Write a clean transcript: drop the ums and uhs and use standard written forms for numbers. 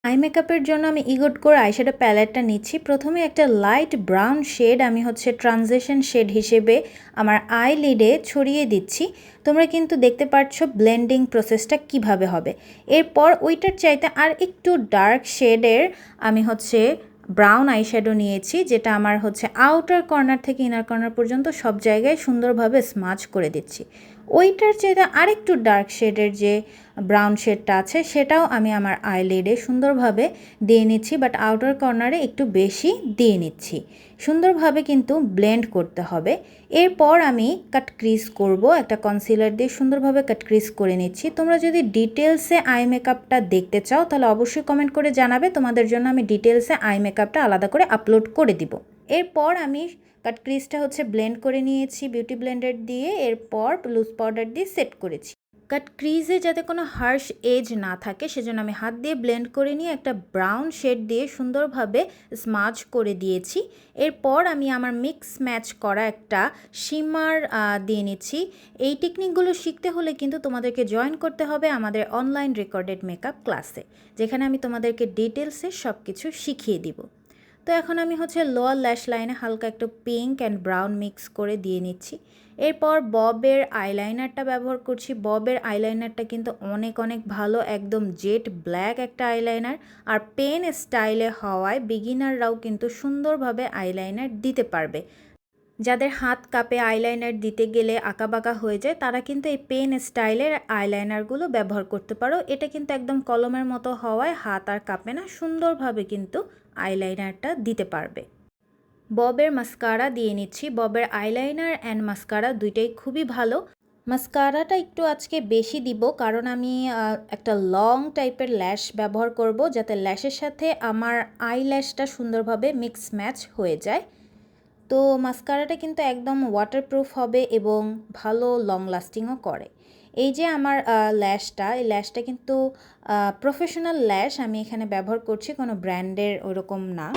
I মেকআপের জন্য আমি ইগোট করে আইশ্যাডো প্যালেটটা নিচ্ছি। প্রথমে একটা লাইট ব্রাউন শেড আমি ট্রানজিশন শেড হিসেবে আমার আইলিডে ছড়িয়ে দিচ্ছি। তোমরা কিন্তু দেখতে পাচ্ছ ব্লেন্ডিং প্রসেসটা কিভাবে হবে। এরপর ওইটার চাইতে আর একটু ডার্ক শেডের আমি ব্রাউন আইশ্যাডো নিয়েছি, যেটা আমার আউটার কর্নার থেকে ইনার কর্নার পর্যন্ত সব জায়গায় সুন্দরভাবে স্মাচ করে দিচ্ছি। ওইটার চাইতে আরেকটু ডার্ক শেডের যে ব্রাউন শেডটা আছে সেটাও আমি আমার আইলিডে সুন্দরভাবে দিয়ে নিচ্ছি, বাট আউটার কর্নারে একটু বেশি দিয়ে নিচ্ছি। সুন্দরভাবে কিন্তু ব্লেন্ড করতে হবে। এরপর আমি কাট ক্রিজ করব, একটা কনসিলার দিয়ে সুন্দরভাবে কাট ক্রিজ করে নিচ্ছি। তোমরা যদি ডিটেলসে আই মেকআপটা দেখতে চাও তাহলে অবশ্যই কমেন্ট করে জানাবে, তোমাদের জন্য আমি ডিটেলসে আই মেকআপটা আলাদা করে আপলোড করে দিব। এরপর আমি কাট ক্রিজটা ব্লেন্ড করে নিয়েছি বিউটি ব্লেন্ডার দিয়ে, এরপর লুজ পাউডার দিয়ে সেট করেছি। কাট ক্রিজে যাতে কোনো হার্শ এজ না থাকে সেজন্য আমি হাত দিয়ে ব্লেন্ড করে নিয়ে একটা ব্রাউন শেড দিয়ে সুন্দরভাবে স্মাচ করে দিয়েছি। এরপর আমি আমার মিক্স ম্যাচ করা একটা শিমার দিয়ে নিচ্ছি। এই টেকনিকগুলো শিখতে হলে কিন্তু তোমাদেরকে জয়েন করতে হবে আমাদের অনলাইন রেকর্ডেড মেকআপ ক্লাসে, যেখানে আমি তোমাদেরকে ডিটেলসে সব কিছু শিখিয়ে দিব। তো এখন আমি লোয়ার ল্যাশ লাইনে হালকা একটু পিঙ্ক অ্যান্ড ব্রাউন মিক্স করে দিয়ে নিচ্ছি। এরপর ববের আইলাইনারটা ব্যবহার করছি। ববের আইলাইনারটা কিন্তু অনেক অনেক ভালো, একদম জেট ব্ল্যাক একটা আইলাইনার, আর পেন স্টাইলে হওয়ায় বিগিনাররাও কিন্তু সুন্দরভাবে আইলাইনার দিতে পারবে। যাদের হাত কাঁপে আইলাইনার দিতে গেলে আঁকাবাঁকা হয়ে যায়, তারা কিন্তু এই পেন স্টাইলের আইলাইনারগুলো ব্যবহার করতে পারো। এটা কিন্তু একদম কলমের মতো হওয়ায় হাত আর কাঁপে না, সুন্দরভাবে কিন্তু আইলাইনারটা দিতে পারবে। ববের মাস্কারা দিয়ে নিচ্ছি। ববের আইলাইনার অ্যান্ড মাস্কারা দুইটাই খুবই ভালো। মাস্কারাটা একটু আজকে বেশি দিব, কারণ আমি একটা লং টাইপের ল্যাশ ব্যবহার করব, যাতে ল্যাশের সাথে আমার আই ল্যাশটা সুন্দরভাবে মিক্স ম্যাচ হয়ে যায়। তো মাস্কারাটা কিন্তু একদম ওয়াটারপ্রুফ হবে এবং ভালো লং লাস্টিংও করে। এই যে আমার ল্যাশটা, এই ল্যাশটা কিন্তু প্রফেশনাল ল্যাশ, আমি এখানে ব্যবহার করছি, কোনো ব্র্যান্ডের ওরকম না।